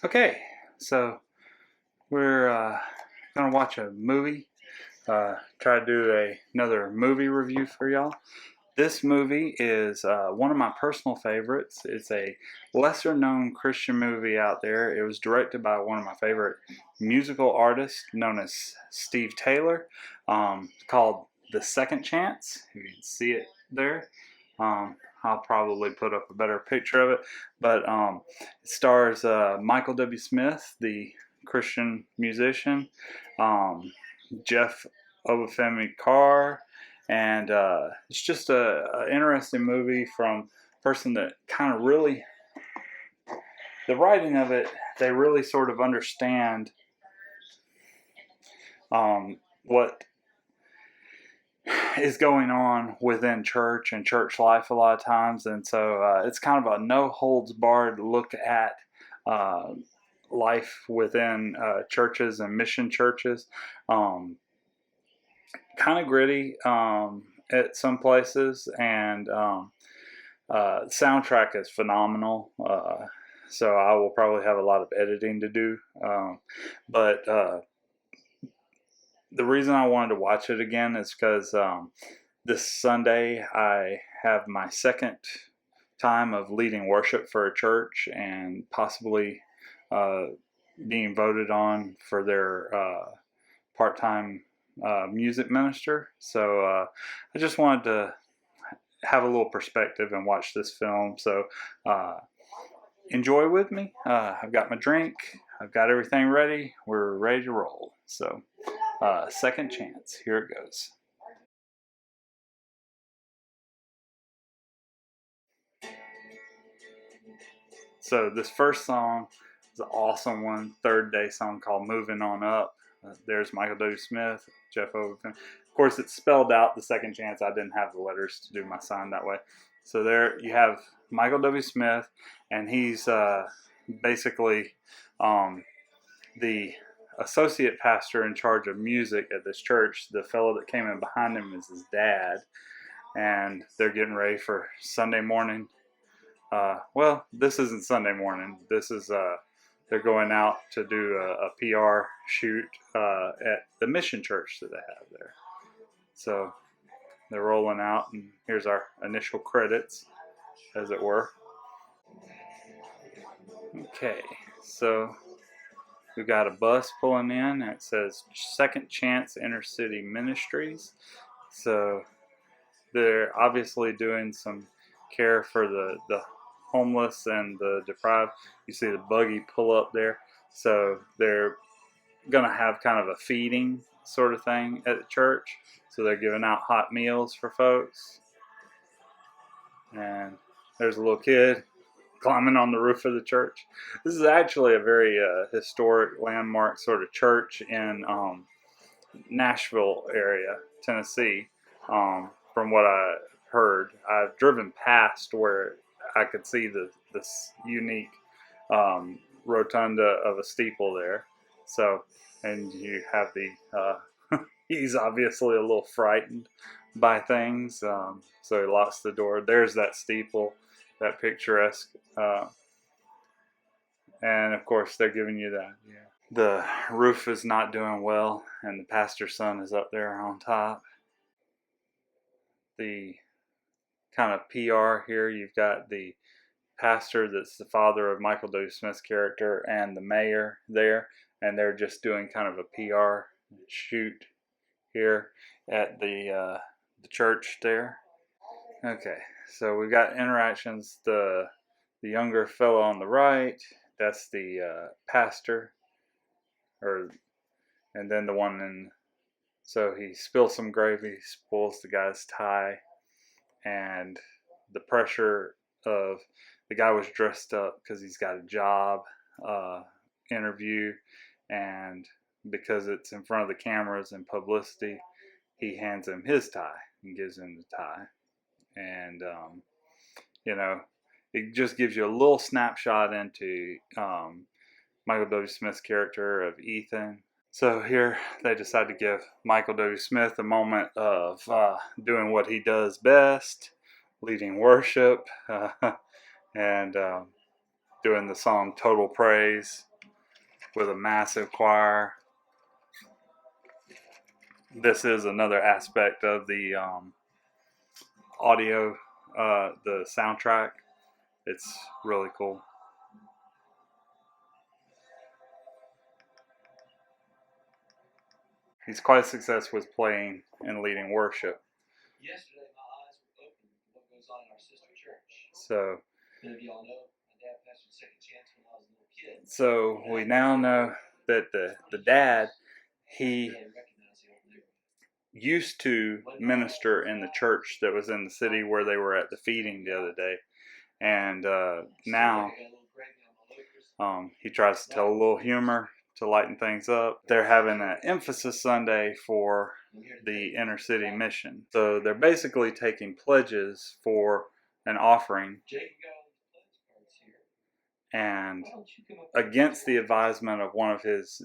Okay, so we're gonna watch a movie. Try to do another movie review for y'all. This movie is one of my personal favorites. It's a lesser known Christian movie out there. It was directed by one of my favorite musical artists known as Steve Taylor, called The Second Chance. You can see it there. I'll probably put up a better picture of it, but it stars Michael W. Smith, the Christian musician, um, Jeff Obafemi Carr, and it's just a interesting movie from a person that kind of really, the writing of it, they really sort of understand what is going on within church and church life a lot of times, and so it's kind of a no holds barred look at uh, life within churches and mission churches. Kind of gritty at some places, and soundtrack is phenomenal. So I will probably have a lot of editing to do, but the reason I wanted to watch it again is because this Sunday I have my second time of leading worship for a church and possibly being voted on for their part-time music minister. So I just wanted to have a little perspective and watch this film. So enjoy with me. I've got my drink. I've got everything ready. We're ready to roll. So Second Chance. Here it goes. So this first song is an awesome one. Third Day song called Moving On Up. There's Michael W. Smith, Jeff Overton. Of course, it's spelled out The Second Chance. I didn't have the letters to do my sign that way. So there you have Michael W. Smith, and he's basically the associate pastor in charge of music at this church. The fellow that came in behind him is his dad, and they're getting ready for Sunday morning. Well, this isn't Sunday morning. This is they're going out to do a PR shoot at the mission church that they have there. So they're rolling out, and here's our initial credits, as it were. Okay, so we've got a bus pulling in, and it says Second Chance Inner City Ministries. So they're obviously doing some care for the homeless and the deprived. You see the buggy pull up there. So they're going to have kind of a feeding sort of thing at the church. So they're giving out hot meals for folks. And there's a little kid climbing on the roof of the church. This is actually a very historic landmark sort of church in Nashville area, Tennessee. From what I heard, I've driven past where I could see this unique rotunda of a steeple there. So, and you have the he's obviously a little frightened by things, so he locks the door. There's that steeple, that picturesque, and of course they're giving you that. Yeah. The roof is not doing well, and the pastor's son is up there on top. The kind of PR here, you've got the pastor that's the father of Michael W. Smith's character and the mayor there, and they're just doing kind of a PR shoot here at the church there. Okay, so we've got interactions. The younger fellow on the right, that's the pastor, and then the one in. So he spills some gravy, spoils the guy's tie, and the pressure of the guy was dressed up because he's got a job interview, and because it's in front of the cameras and publicity, he hands him his tie and gives him the tie. And you know, it just gives you a little snapshot into Michael W. Smith's character of Ethan. So here they decide to give Michael W. Smith a moment of doing what he does best, leading worship, and doing the song Total Praise. with a massive choir. This is another aspect of the audio, the soundtrack. It's really cool. He's quite successful with playing and leading worship. Yesterday, my eyes were opened to what goes on in our sister church. So, many of y'all know my dad pastored Second Chance when I was a little kid. So we now know that the dad, he used to minister in the church that was in the city where they were at the feeding the other day, and now he tries to tell a little humor to lighten things up. They're having an emphasis Sunday for the inner city mission, so they're basically taking pledges for an offering, and against the advisement of one of his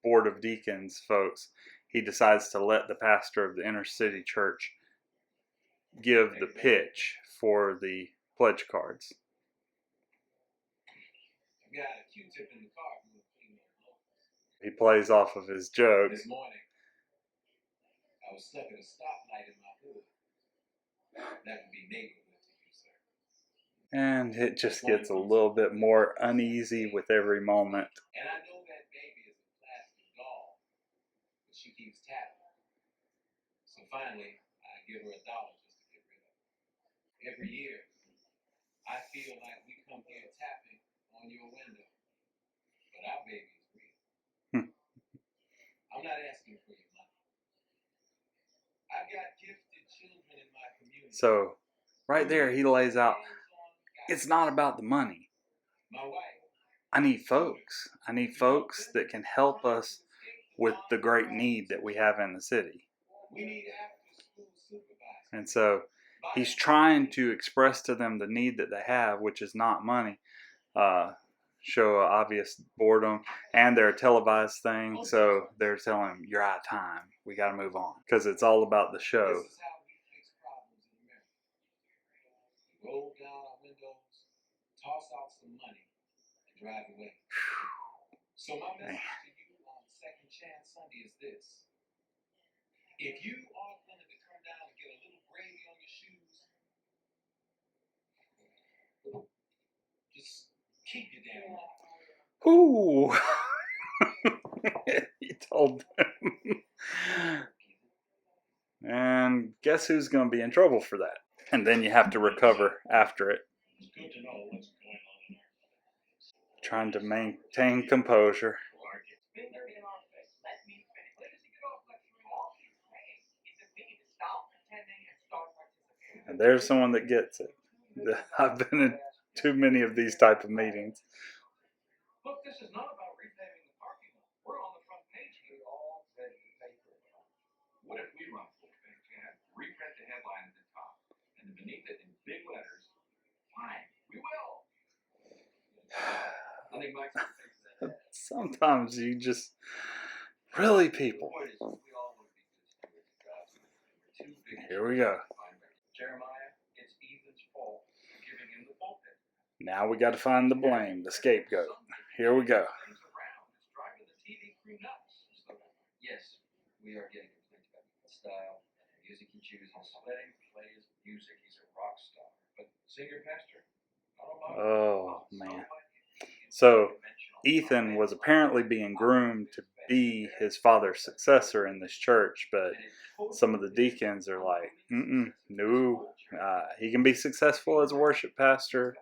board of deacons folks, he decides to let the pastor of the inner city church give the pitch for the pledge cards. He plays off of his joke. This morning, I was stuck at a stoplight in my hood. That would be neighborhood to you, sir. And it just gets a little bit more uneasy with every moment. And I know that baby is a plastic doll, but she keeps tapping. So finally, I give her $1 just to get rid of it. Every year, I feel like we come here tapping on your window, but our baby is real. I'm not asking for your money. I've got gifted children in my community. So, right there, he lays out, it's not about the money. My wife. I need folks. I need folks that can help us with the great need that we have in the city. We need after-school supervisors. And so he's trying to express to them the need that they have, which is not money. Show obvious boredom, and they're a televised thing, so they're telling him, you're out of time. We got to move on, because it's all about the show. This is how we fix problems in America. Roll down our windows, toss out some money, and drive away. So my message to you on Second Chance Sunday is this. If you are willing to come down and get a little gravy on your shoes, just keep your damn mouth. Ooh. He told them. And guess who's going to be in trouble for that? And then you have to recover after it. It's good to know what's going on in our lives. Trying to maintain composure. And there's someone that gets it. I've been in too many of these type of meetings. Look, this is not about repaving the parking lot. We're on the front page here, all ready to pay for it. What if we run full page and reprint the headline at the top, and beneath it in big letters, fine, we will. I think Mike's going to fix that. Sometimes you just, really people. Here we go. Jeremiah, it's Ethan's fault for giving him the pulpit. Now we got to find the blame, the scapegoat. Here we go. It's driving the TV crew nuts. Yes, we are getting complaints about the style, the music he chooses. Letting him play his music. He's a rock star. But singer pastor, oh man. So Ethan was apparently being groomed to be his father's successor in this church, but some of the deacons are like, no, he can be successful as a worship pastor,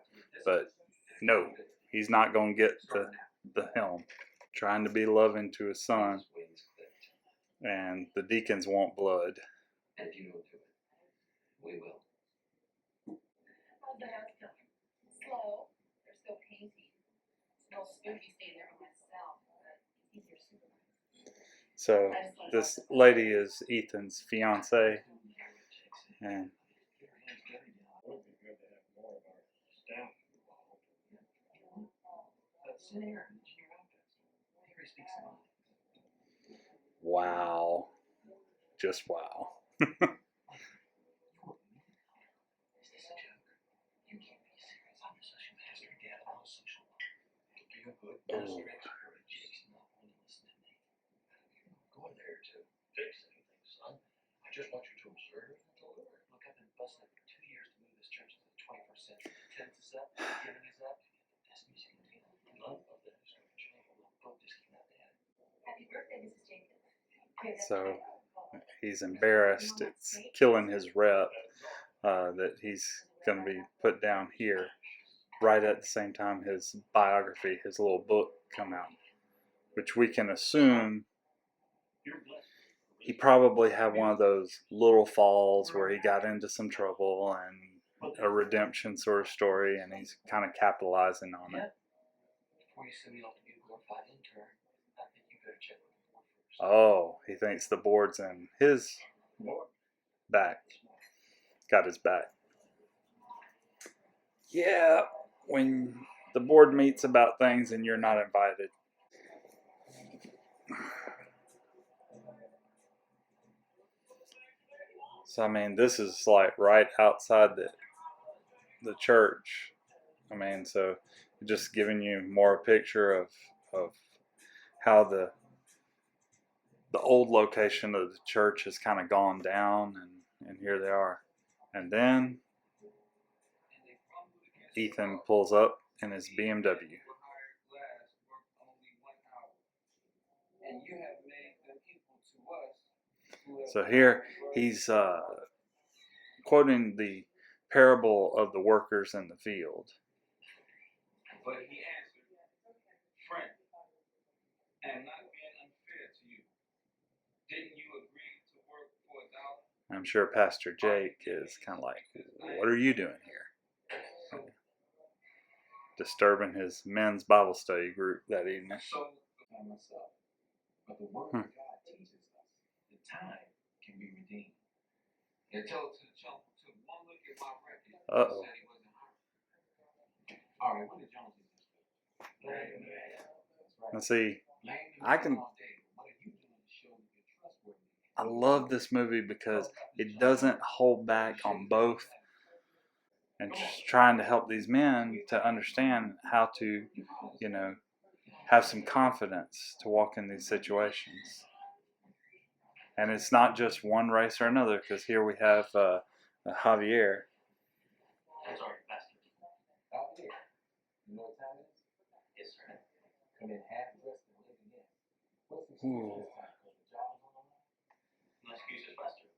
but no, he's not going to get the helm. Trying to be loving to his son, and the deacons want blood. And if you don't do it, we will. How'd the house go? Slow. They're still painting. It's a little spooky staying there by myself, but it's easier to supervise. So this lady is Ethan's fiance, and wow, just wow. So he's embarrassed. It's killing his rep that he's going to be put down here right at the same time his biography, his little book, come out, which we can assume he probably had one of those little falls where he got into some trouble and a redemption sort of story, and he's kind of capitalizing on it. Oh, he thinks the board's in his back. Got his back. Yeah, when the board meets about things and you're not invited. So I mean, this is like right outside the church. I mean, so just giving you more a picture of how the old location of the church has kind of gone down, and here they are. And then Ethan pulls up in his BMW. So here he's quoting the parable of the workers in the field. But he answered, friend, I am not being unfair to you. Didn't you agree to work for $1? I'm sure Pastor Jake is kind of like, what are you doing here? Disturbing his men's Bible study group that evening. But the word of God teaches us the time can be redeemed. They told to one look at my record, Uh-oh. said he wasn't hurt. All right, what did Jones do? Now see, I love this movie because it doesn't hold back on both, and just trying to help these men to understand how to, have some confidence to walk in these situations. And it's not just one race or another, because here we have Javier. Ooh. No excuses, Buster.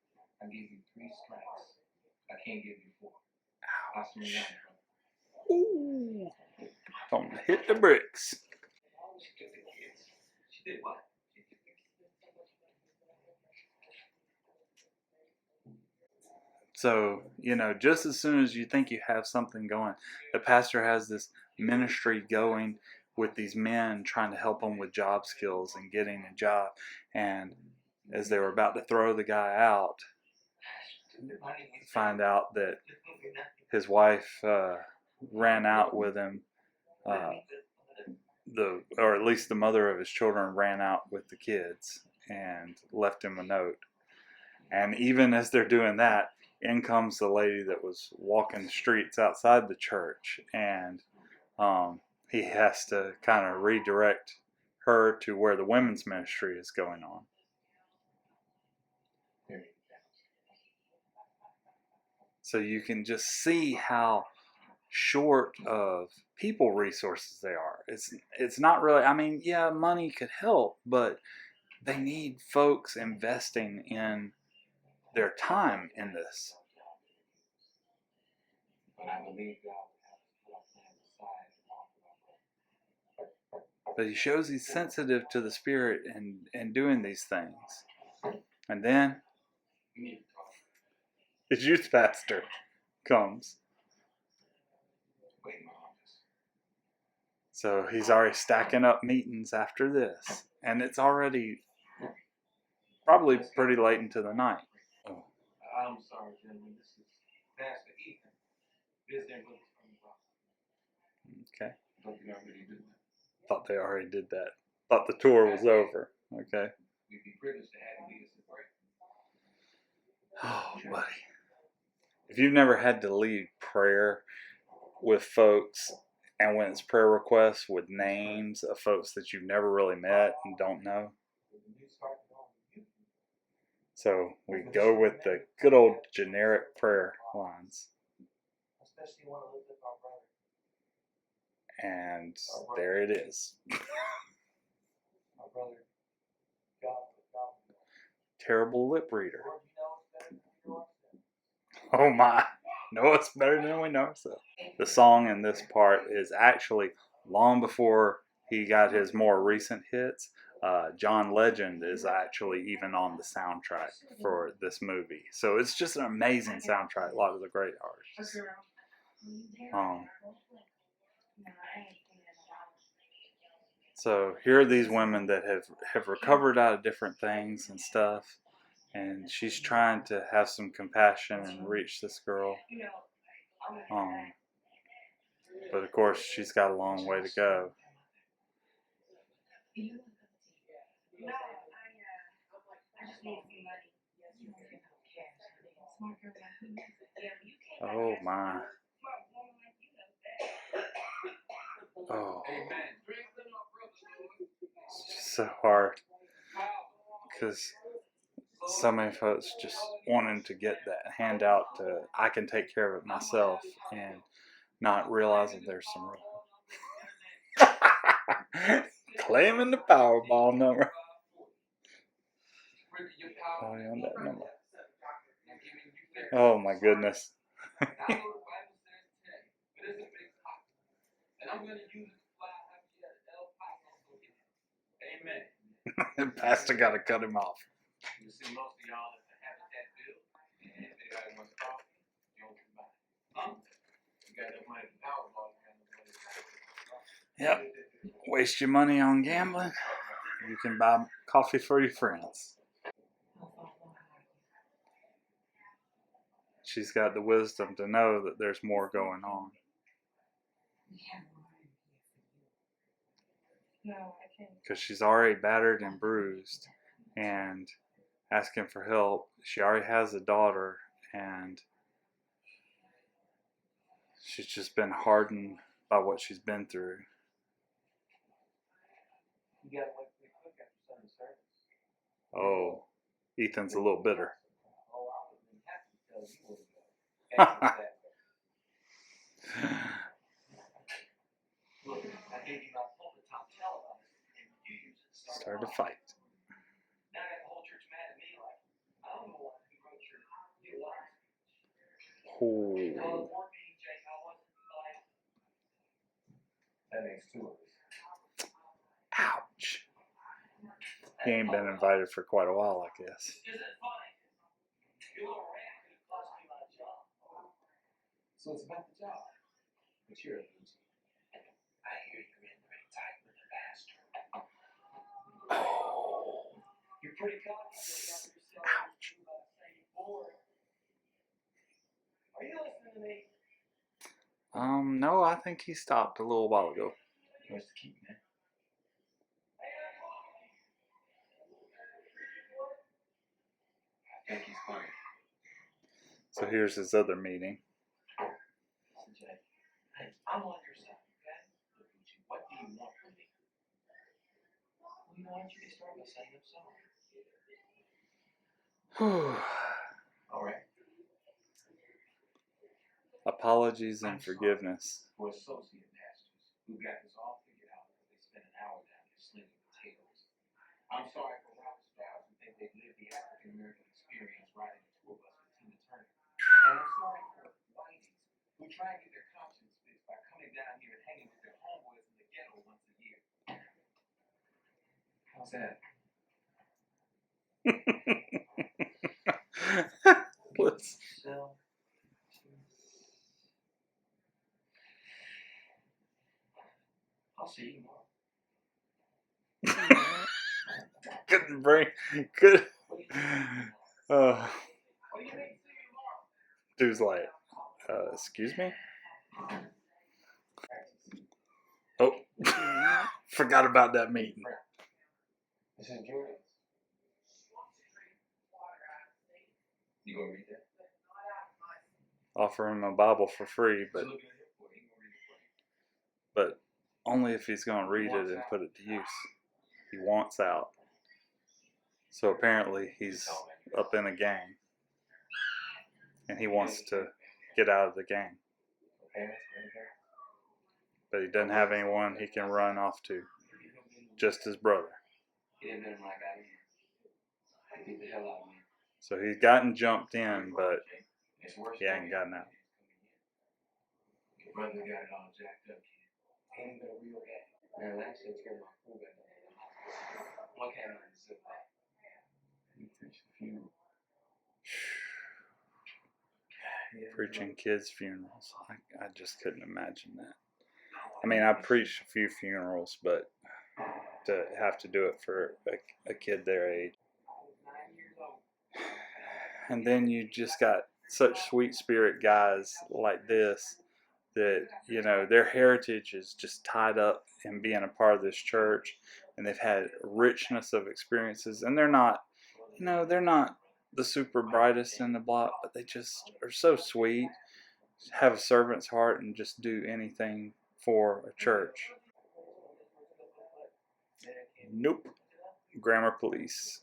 I give you 3 strikes. I can't give you 4. Ooh. Don't hit the bricks. She took the kids. She did what? So, just as soon as you think you have something going, the pastor has this ministry going with these men, trying to help them with job skills and getting a job. And as they were about to throw the guy out, find out that his wife ran out with him, or at least the mother of his children ran out with the kids and left him a note. And even as they're doing that, in comes the lady that was walking the streets outside the church, and he has to kind of redirect her to where the women's ministry is going on. So you can just see how short of people resources they are. It's not really, I mean, yeah, money could help, but they need folks investing in their time in this. But he shows he's sensitive to the Spirit and doing these things. And then his youth pastor comes. So he's already stacking up meetings after this. And it's already probably pretty late into the night. Oh. I'm sorry, gentlemen. This is Pastor Ethan. Visiting with us from the Okay. Thought they already did that. Thought they already did that. Thought the tour was over. Okay. We'd be privileged to have you lead us in prayer. Oh, buddy. If you've never had to lead prayer with folks, and when it's prayer requests with names of folks that you've never really met and don't know. So we go with the good old generic prayer lines. And there it is. terrible lip reader. Oh my. No, it's better than we know ourselves. The song in this part is actually long before he got his more recent hits. John Legend is actually even on the soundtrack for this movie. So it's just an amazing soundtrack. A lot of the great artists. So here are these women that have recovered out of different things and stuff. And she's trying to have some compassion and reach this girl. But of course, she's got a long way to go. Oh my. Oh. It's just so hard. Because so many folks just wanting to get that handout to, I can take care of it myself, and not realizing there's some real claiming the Powerball number. Oh, yeah, that number. Oh my goodness. Pastor got to cut him off. Yep. Waste your money on gambling. You can buy coffee for your friends. She's got the wisdom to know that there's more going on. Because she's already battered and bruised and asking for help. She already has a daughter, and she's just been hardened by what she's been through. Oh, Ethan's a little bitter. Started a fight. Oh. Ouch. He ain't been invited for quite a while, I guess. So it's about the job. But you're a loser. I hear you're in the tight with the bastard. Oh. You're pretty confident about yourself. Ouch. Are you listening to me? No, I think he stopped a little while ago. Yours to keep, man. I think he's funny. So here's his other meeting. Listen, Jay. Hey, I'm on your side, okay? What do you want from me? Well, you know, why don't you start by saying I'm sorry? All right. Apologies and forgiveness. For associate pastors who got this all figured out because they spent an hour down there slinging potatoes. I'm sorry for rock stars who think they've lived the African American experience riding a tour bus with Tina Turner. And I'm sorry for whiteys who try and get their conscience fixed by coming down here and hanging with their homeboys in the ghetto once a year. How's that? What's... So, I'll see you tomorrow. Couldn't bring... Could... Dude's like, excuse me? Oh, forgot about that meeting. This is Jordan. You gonna read that? Offer him a Bible for free, but only if he's going to read it and put it to use. He wants out. So apparently he's up in a gang, and he wants to get out of the gang. But he doesn't have anyone he can run off to. Just his brother. Beat the hell out of me. So he's gotten jumped in, but he ain't gotten out. Your brother got it all jacked up, kid. Ain't got a real bad. Man, last year turned my fool back up. What kind of zip back? You preach the funeral. Preaching kids' funerals. I just couldn't imagine that. I mean, I preached a few funerals, but to have to do it for a kid their age. And then you just got such sweet spirit guys like this that, you know, their heritage is just tied up in being a part of this church, and they've had richness of experiences, and they're not, you know, they're not the super brightest in the block, but they just are so sweet, have a servant's heart, and just do anything for a church. Nope. Grammar police.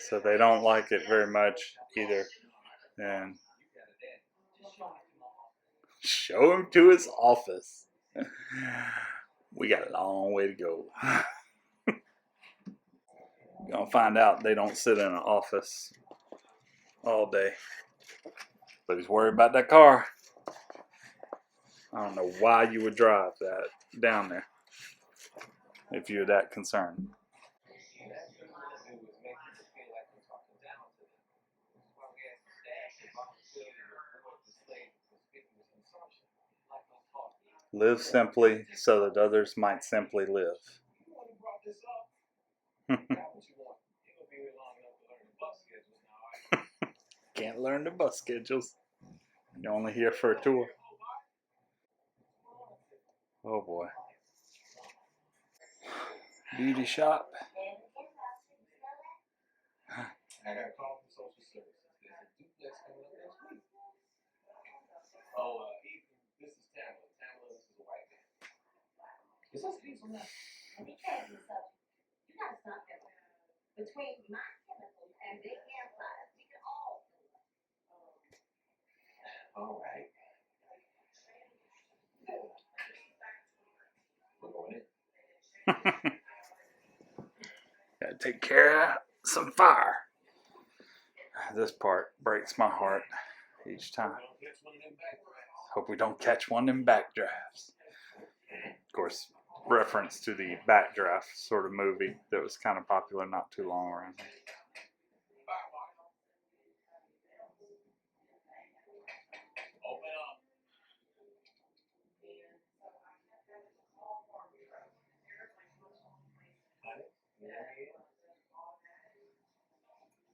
So they don't like it very much either. And show him to his office. We got a long way to go. You're gonna find out they don't sit in an office all day. But he's worried about that car. I don't know why you would drive that down there if you're that concerned. Live simply so that others might simply live. Can't learn the bus schedules. You're only here for a tour. Oh boy. Beauty shop. I got a call from social services. There's a duplex coming up next week. Oh, Ethan, this is Tamala. Tamala, this is a white man. Is this hazelnut? Let me tell you something. You gotta stop that. Between my chemicals and big implied, we can all do it. All right. We're going in. Gotta take care of some fire. This part breaks my heart each time. Hope we don't catch one of them backdrafts. Of course, reference to the Backdraft sort of movie that was kind of popular not too long around here. Open up.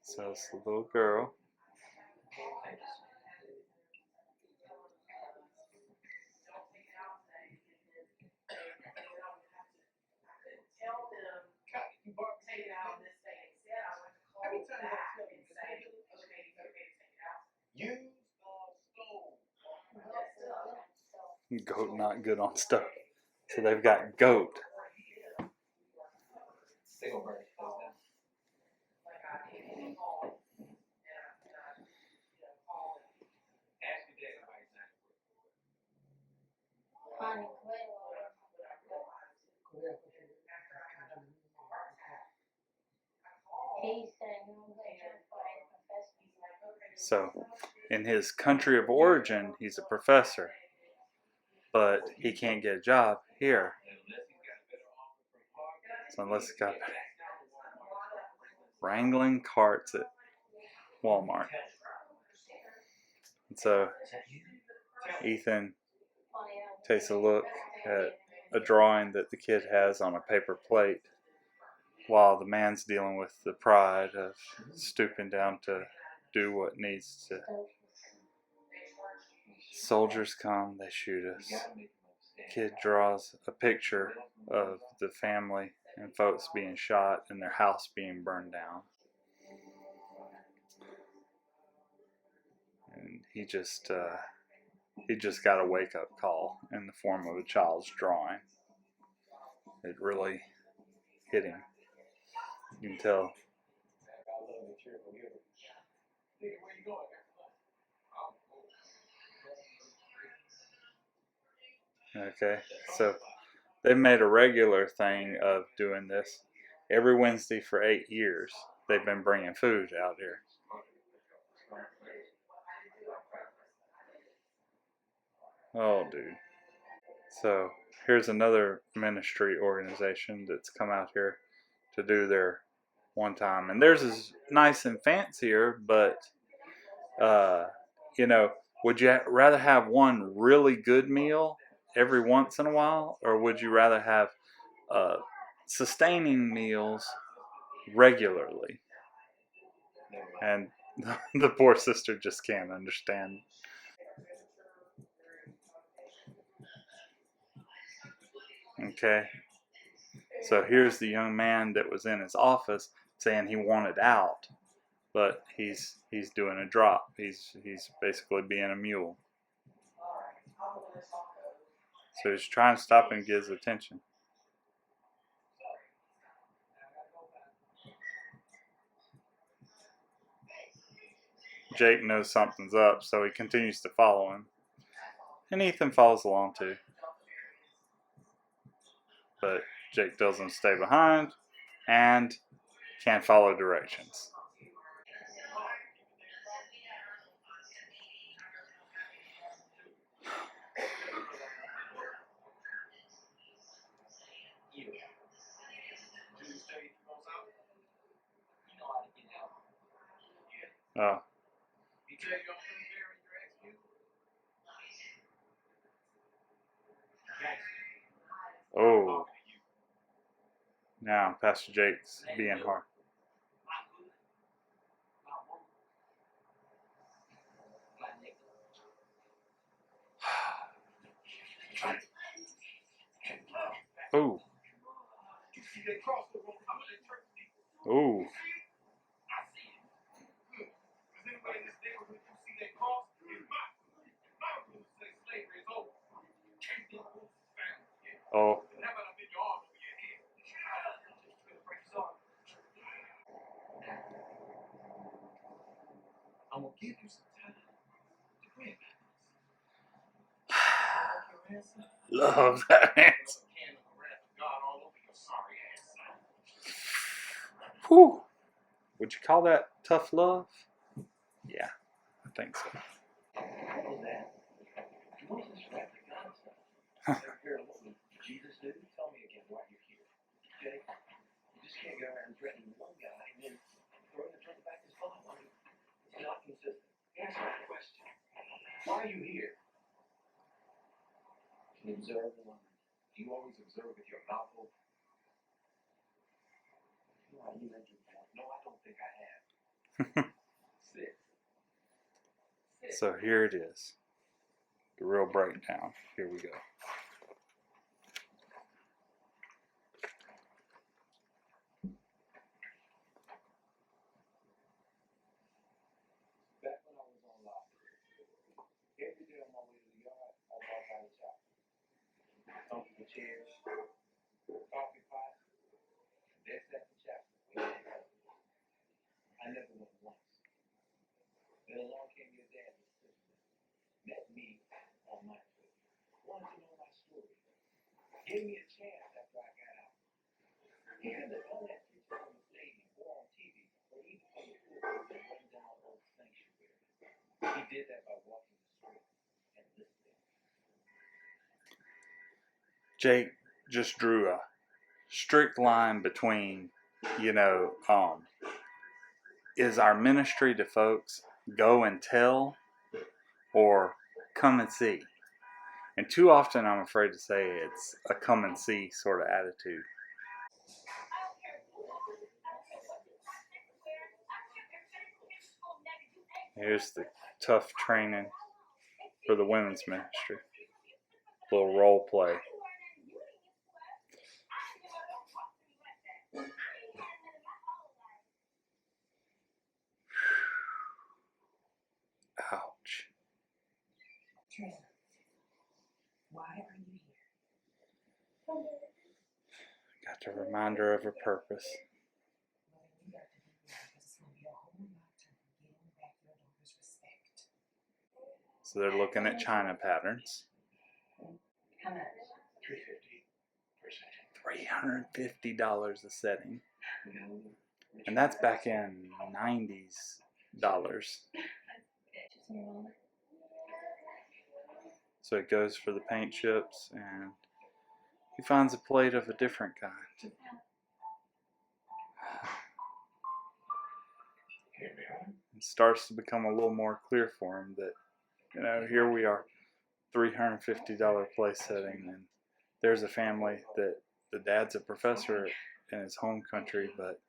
So it's the little girl. Goat not good on stuff. So they've got goat. They gonna burn it down. Ask your dad about his name. Honey, he said, no, they just find professors. So in his country of origin, he's a professor. But he can't get a job here. So unless he's got wrangling carts at Walmart. And so Ethan takes a look at a drawing that the kid has on a paper plate while the man's dealing with the pride of stooping down to do what needs to. Soldiers come, they shoot us. Kid draws a picture of the family and folks being shot and their house being burned down. And he just got a wake-up call in the form of a child's drawing. It really hit him. You can tell. Okay, so they made a regular thing of doing this. Every Wednesday for 8 years, they've been bringing food out here. Oh, dude. So here's another ministry organization that's come out here to do their one time. And theirs is nice and fancier, but, you know, would you rather have one really good meal every once in a while, or would you rather have sustaining meals regularly? And the poor sister just can't understand. Okay, so here's the young man that was in his office saying he wanted out, but he's doing a drop. He's basically being a mule. So he's trying to stop and get his attention. Jake knows something's up, so he continues to follow him. And Ethan follows along too. But Jake tells him to stay behind and can't follow directions. Oh. Oh. Now Pastor Jake's being hard. Oh. Oh. Oh. I'm gonna give you some time to pray about Love that answer. Whew. Would you call that tough love? Yeah, I think so. What is this rap God stuff? What did Jesus do? Tell me again why you're here. Okay? You just can't go around threatening one guy and then throw the truck back his phone. I mean, it's not consistent. Answer the question. Why are you here? To observe the line. Do you always observe with your mouth open? No, you mentioned that. No, I don't think I have. Sit. So here it is. The real breakdown. Here we go. Back when I was on lock, every day on my way to the yard, I walked by the shop. Comfortable chairs, coffee pot, desk at the chapel. I never went once. Then along came your dad, met me on my trip. Wanted to know my story. Gave me a chance after I got out. He had to know that picture of this lady or on TV or even from the pulpit that went down on the sanctuary. He did that by walking the street and listening. Jake just drew a strict line between, is our ministry to folks go and tell or come and see? And too often I'm afraid to say it's a come and see sort of attitude. Here's the tough training for the women's ministry. Little role play. Ouch. Trina, why are you here? Got to remind her of her purpose. Well, you got to be here because it's going to be a whole lot to getting back your daughter's respect. So they're looking at China patterns. How much? $350 a setting. And that's back in 90s dollars. So it goes for the paint chips, and he finds a plate of a different kind. It starts to become a little more clear for him that, you know, here we are, $350 place setting, and there's a family that the dad's a professor in his home country, but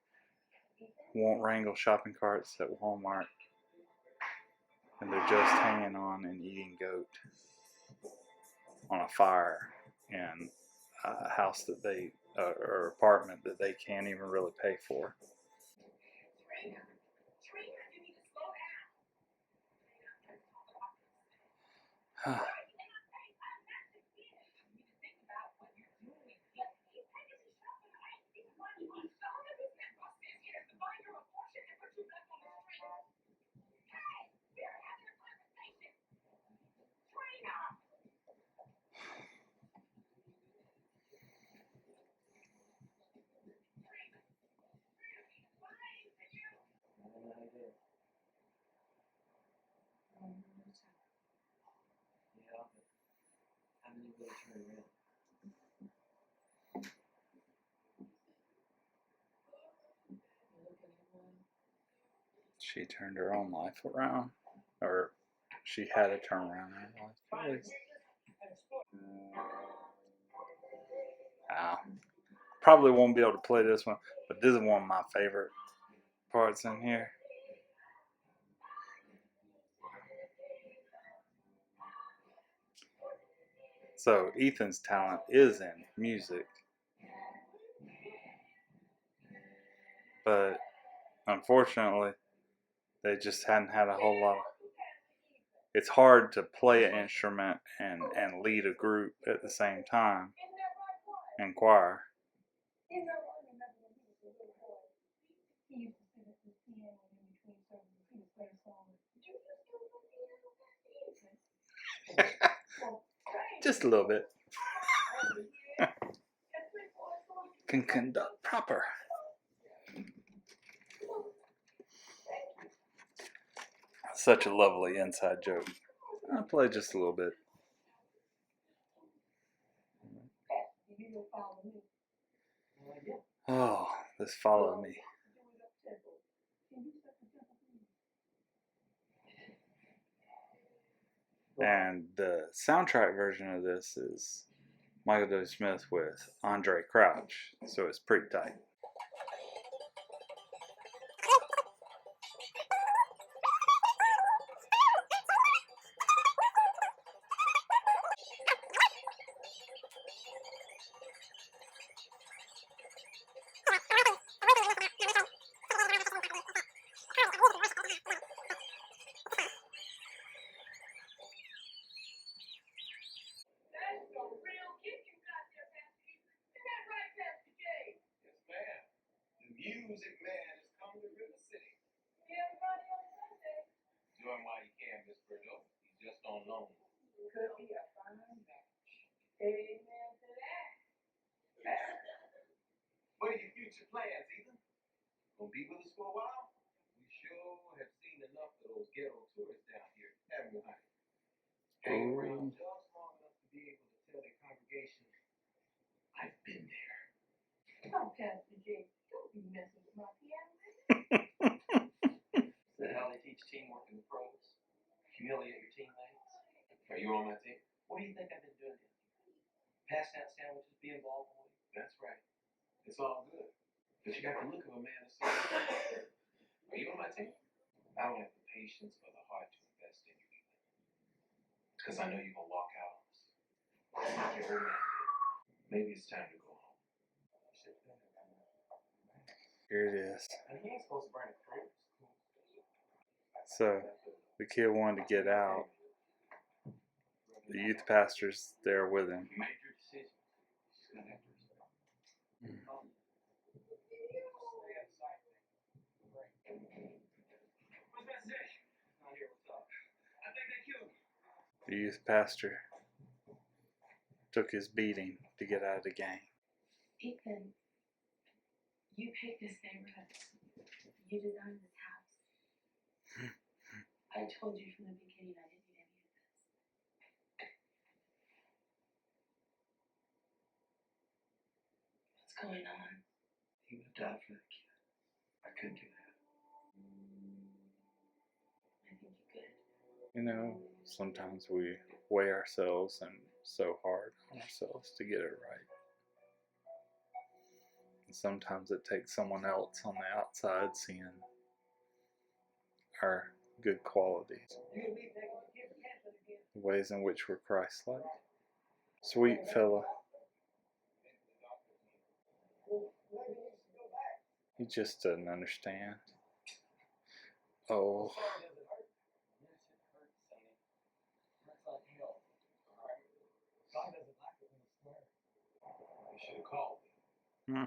won't wrangle shopping carts at Walmart, and they're just hanging on and eating goat on a fire in a house that they or apartment that they can't even really pay for. She turned her own life around, or she had to turn around her life, at least. Probably won't be able to play this one, but this is one of my favorite parts in here. So Ethan's talent is in music, but unfortunately they just hadn't had a whole lot of, it's hard to play an instrument and lead a group at the same time in choir. Just a little bit. Can conduct proper. Such a lovely inside joke. I'll play just a little bit. Oh, this Follow Me. And the soundtrack version of this is Michael W. Smith with Andre Crouch, so it's pretty tight. Music man is coming to River City. Doing what he can, Miss Burdell. He just don't know. Could be a fine match. Amen to that. What are your future plans, Ethan? Gonna be with us for a while? We sure have seen enough of those ghetto tourists down here, haven't we, honey? Hang around just long enough to be able to tell the congregation, I've been there. Oh, Pastor J, don't be messing with my piano. Is that how they teach teamwork in the pros? Humiliate your teammates? Are you on my team? What do you think I've been doing here? Passing out sandwiches, being ball boy? That's right. It's all good. But you got the look of a man of service. Are you on my team? I don't have the patience or the heart to invest in you, Ethan. Because I know you're going to walk out on us. Like your old man did. Maybe it's time to go home. Here it is. And he ain't supposed to burn a cruise. So the kid wanted to get out. The youth pastor's there with him. You made your decision. Just gonna have to respect. What's that say? Not here, what's up? I think they killed him. The youth pastor took his beating to get out of the game. Ethan, you picked this neighborhood. You designed this house. I told you from the beginning I didn't need any of this. What's going on? He would die for the kid. I couldn't do that. I think you could. You know, sometimes we weigh ourselves and so hard on ourselves to get it right. And sometimes it takes someone else on the outside seeing our good qualities, the ways in which we're Christ-like. Sweet fella. He just doesn't understand. Oh. You should have called me.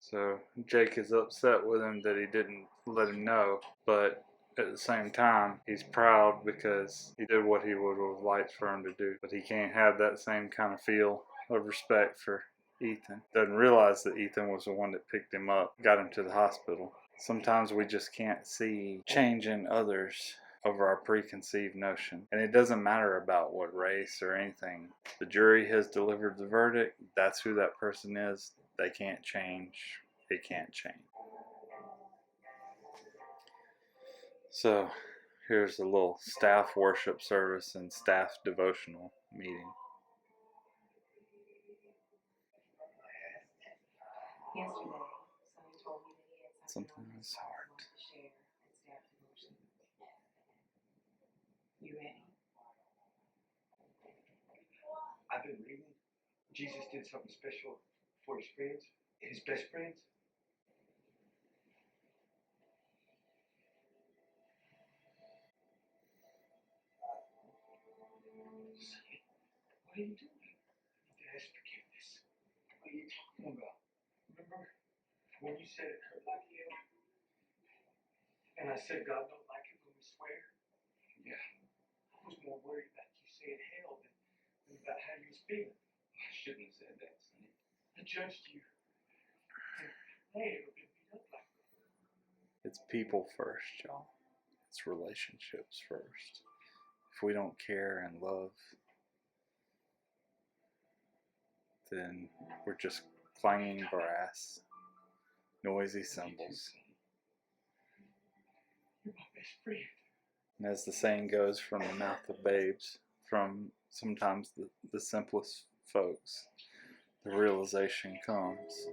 So Jake is upset with him that he didn't let him know, but at the same time, he's proud because he did what he would have liked for him to do. But he can't have that same kind of feel of respect for Ethan. Doesn't realize that Ethan was the one that picked him up, got him to the hospital. Sometimes we just can't see change in others over our preconceived notion. And it doesn't matter about what race or anything. The jury has delivered the verdict. That's who that person is. They can't change. It can't change. So here's a little staff worship service and staff devotional meeting. Yesterday, Sonny told me that he had Something on in his his heart heart. he wanted to share at staff devotion. You ready? I've been reading. Jesus did something special for his friends, his best friends. Sonny, what are you doing? I need to ask forgiveness. What are you talking about? Remember when you said it hurt like hell? And I said God don't like it when we swear? Yeah. I was more worried about you saying hell than about how you was feeling. I shouldn't have said that, Sonny. I judged you. And I ain't ever been beat up like that. It's people first, y'all. It's relationships first. If we don't care and love, then we're just clanging brass, noisy cymbals. You're my best friend. And as the saying goes, from the mouth of babes, from sometimes the simplest folks, the realization comes.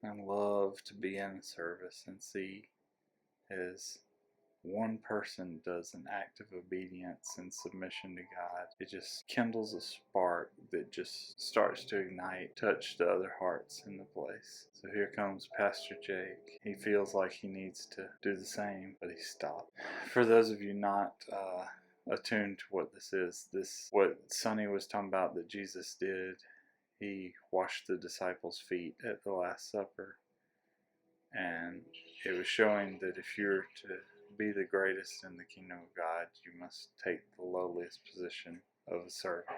I love to be in a service and see as one person does an act of obedience and submission to God. It just kindles a spark that just starts to ignite, touch the other hearts in the place. So here comes Pastor Jake. He feels like he needs to do the same, but he stopped. For those of you not attuned to what this is, what Sonny was talking about that Jesus did, he washed the disciples' feet at the Last Supper. And it was showing that if you're to be the greatest in the kingdom of God, you must take the lowliest position of a servant.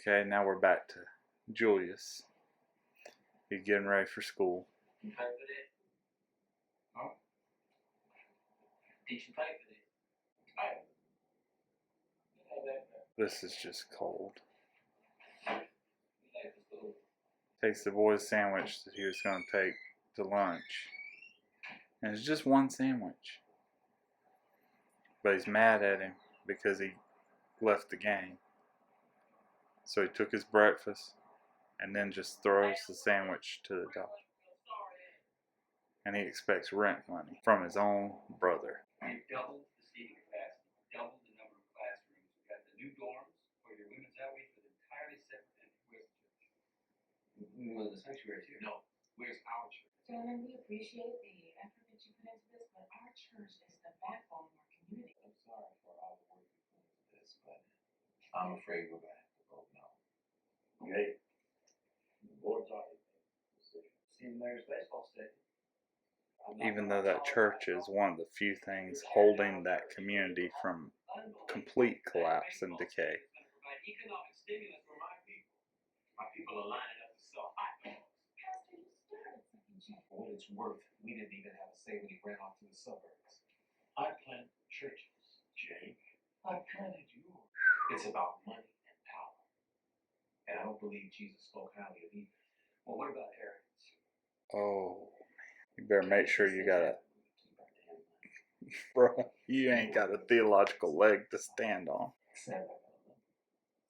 Okay, now we're back to Julius. He's getting ready for school. Pay for that? Huh? Did you pay for that? This is just cold. Takes the boy's sandwich that he was going to take to lunch. And it's just one sandwich. But he's mad at him because he left the game. So he took his breakfast and then just throws the sandwich to the dog. And he expects rent money from his own brother. We've doubled the seating capacity, doubled the number of classrooms. We've got the new dorms where your women's outreach was entirely separate. And where's the church? Well, the sanctuary's here. No, where's our church? Gentlemen, we appreciate the effort that you put into this, but our church is the backbone of our community. I'm sorry for all the work you put into this, but I'm afraid we're going to have to vote no. Okay. St. Mary's baseball stadium. Even though that church is one of the few things holding that community from complete collapse and decay. Economic stimulus for my people. My people are lining up to sell hot dogs. Pastor, you started second chance. For what it's worth, we didn't even have a say when he ran off to the suburbs. I plant churches, Jake. I planted yours. It's about money and power. And I don't believe Jesus spoke highly of either. Well, what about arrogance? Oh, you better make sure you got a... Bro, you ain't got a theological leg to stand on.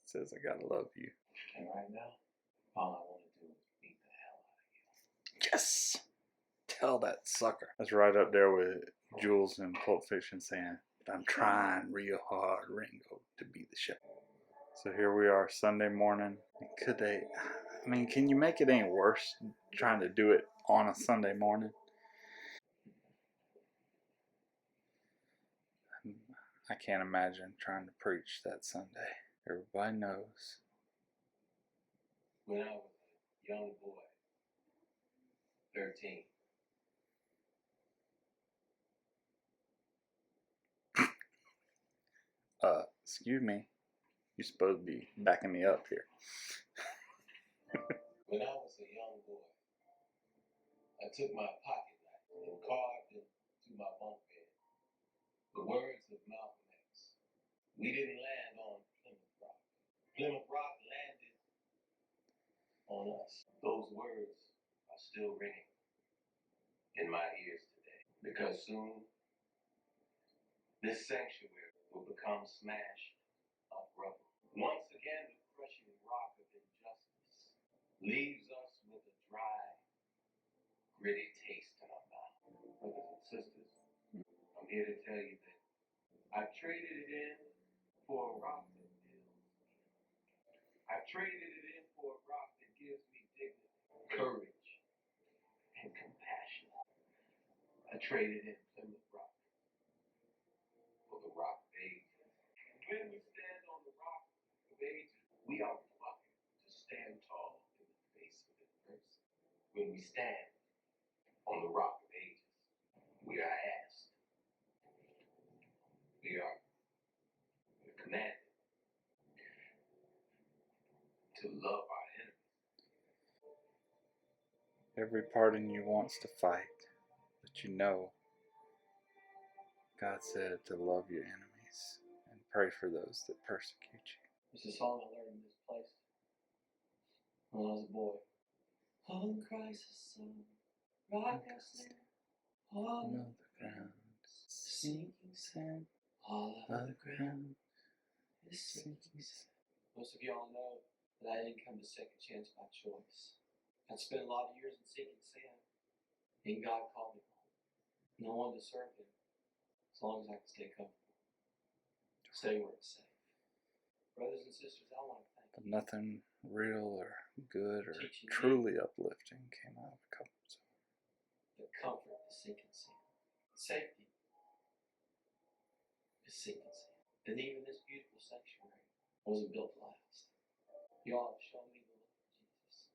Says I gotta love you. And right now, all I want to do is beat the hell out of you. Yes! Tell that sucker. That's right up there with Jules in Pulp Fiction saying, I'm trying real hard, Ringo, to be the shepherd. So here we are, Sunday morning. Could they... I mean, can you make it any worse trying to do it on a Sunday morning? I can't imagine trying to preach that Sunday. Everybody knows. When I was a young boy, 13, Excuse me. You're supposed to be backing me up here. when I was a young boy, I took my pocket knife and carved into my bunk bed the words of Malcolm X. We didn't land on Plymouth Rock. Plymouth Rock landed on us. Those words are still ringing in my ears today. Because soon, this sanctuary will become smashed up rubble. Once again, the crushing rock of injustice leaves us with a dry, gritty taste in our mouth. Brothers and sisters, I'm here to tell you that I've traded it in for a rock that builds me. I've traded it in for a rock that gives me dignity, courage, and compassion. I traded in Plymouth Rock for the Rock of Ages. When we stand on the Rock of Ages, we are reluctant to stand tall in the face of adversity. When we stand on the Rock of Ages, we are asked, we're commanded to love our enemies. Every part in you wants to fight, but you know God said to love your enemies and pray for those that persecute you. It's a song I learned in this place when I was a boy. On Christ's son, rock I stand, all On of the ground, sinking sand, all of the ground is sinking sand. Most of y'all know that I didn't come to second chance by choice. I'd spent a lot of years in sinking sand, and God called me home. And I wanted to serve Him as long as I could stay comfortable, stay where it's safe. Brothers and sisters, I want to thank But nothing real or good or Teaching me. truly uplifting came out of a couple of songs. the comfort of sinking sand. Safety is sinking sand. And even this beautiful sanctuary wasn't built to last. Y'all have shown me the love of Jesus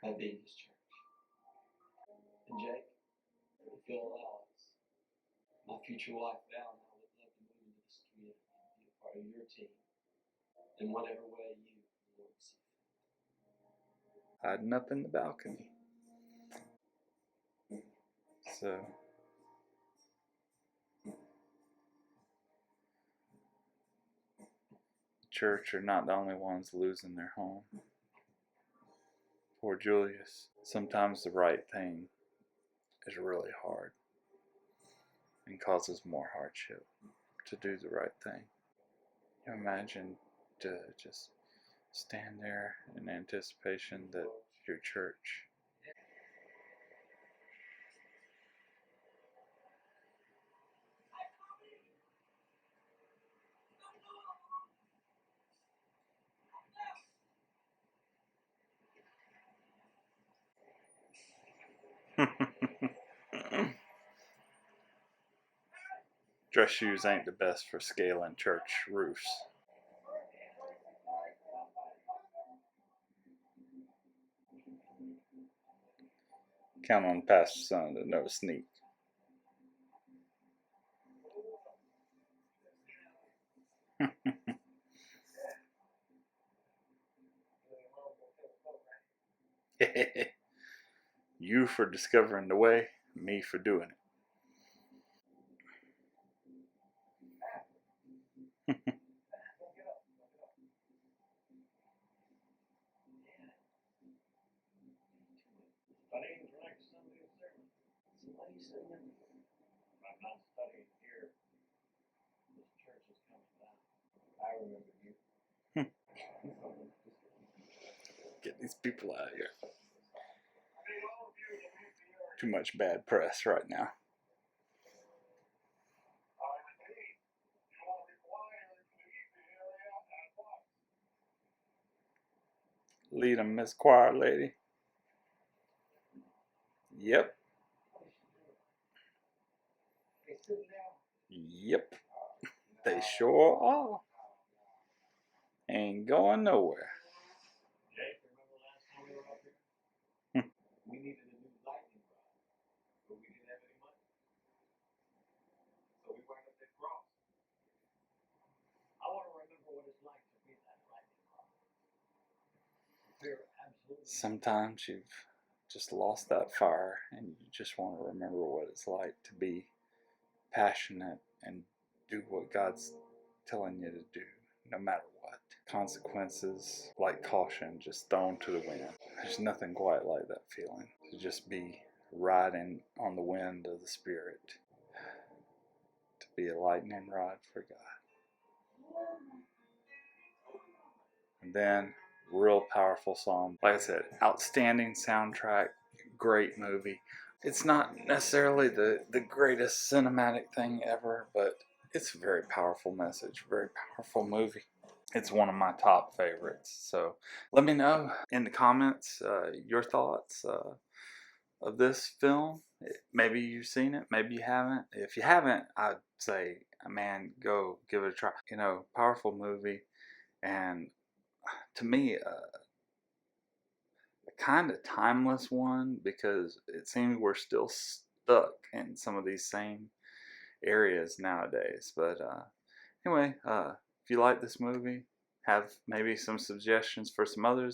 by being His church. And Jake, if you'll allow us, my future wife Val and I would love to move into this community and be a part of your team in whatever way you, Lord, see fit. Hiding up in the balcony. So, the church are not the only ones losing their home. Poor Julius. Sometimes the right thing is really hard and causes more hardship to do the right thing. You imagine to just stand there in anticipation that your church dress shoes ain't the best for scaling church roofs. Count on Pastor's son to never sneak. You for discovering the way, me for doing it. Studying for next Sunday's sermon. So why are you studying? I'm not studying here. This church is coming down. I remember you. Get these people out of here. Too much bad press right now. Lead them, Miss Choir Lady. Yep. Yep. They sure are. Ain't going nowhere. Jake, remember last time we were up here? We needed a new lightning rod, but we didn't have any money. So we went up that cross. I want to remember what it's like to be that lightning rod. We're absolutely. Sometimes you've just lost that fire and you just want to remember what it's like to be passionate and do what God's telling you to do, no matter what. Consequences, like caution, just thrown to the wind. There's nothing quite like that feeling. To just be riding on the wind of the Spirit. To be a lightning rod for God. And then, real powerful song. Like I said, outstanding soundtrack, great movie. It's not necessarily the greatest cinematic thing ever, but it's a very powerful message, very powerful movie. It's one of my top favorites. So let me know in the comments your thoughts of this film. Maybe you've seen it, maybe you haven't. If you haven't, I'd say, man, go give it a try. You know, powerful movie, and to me, a kind of timeless one, because it seems we're still stuck in some of these same areas nowadays. But anyway, if you like this movie, have maybe some suggestions for some others,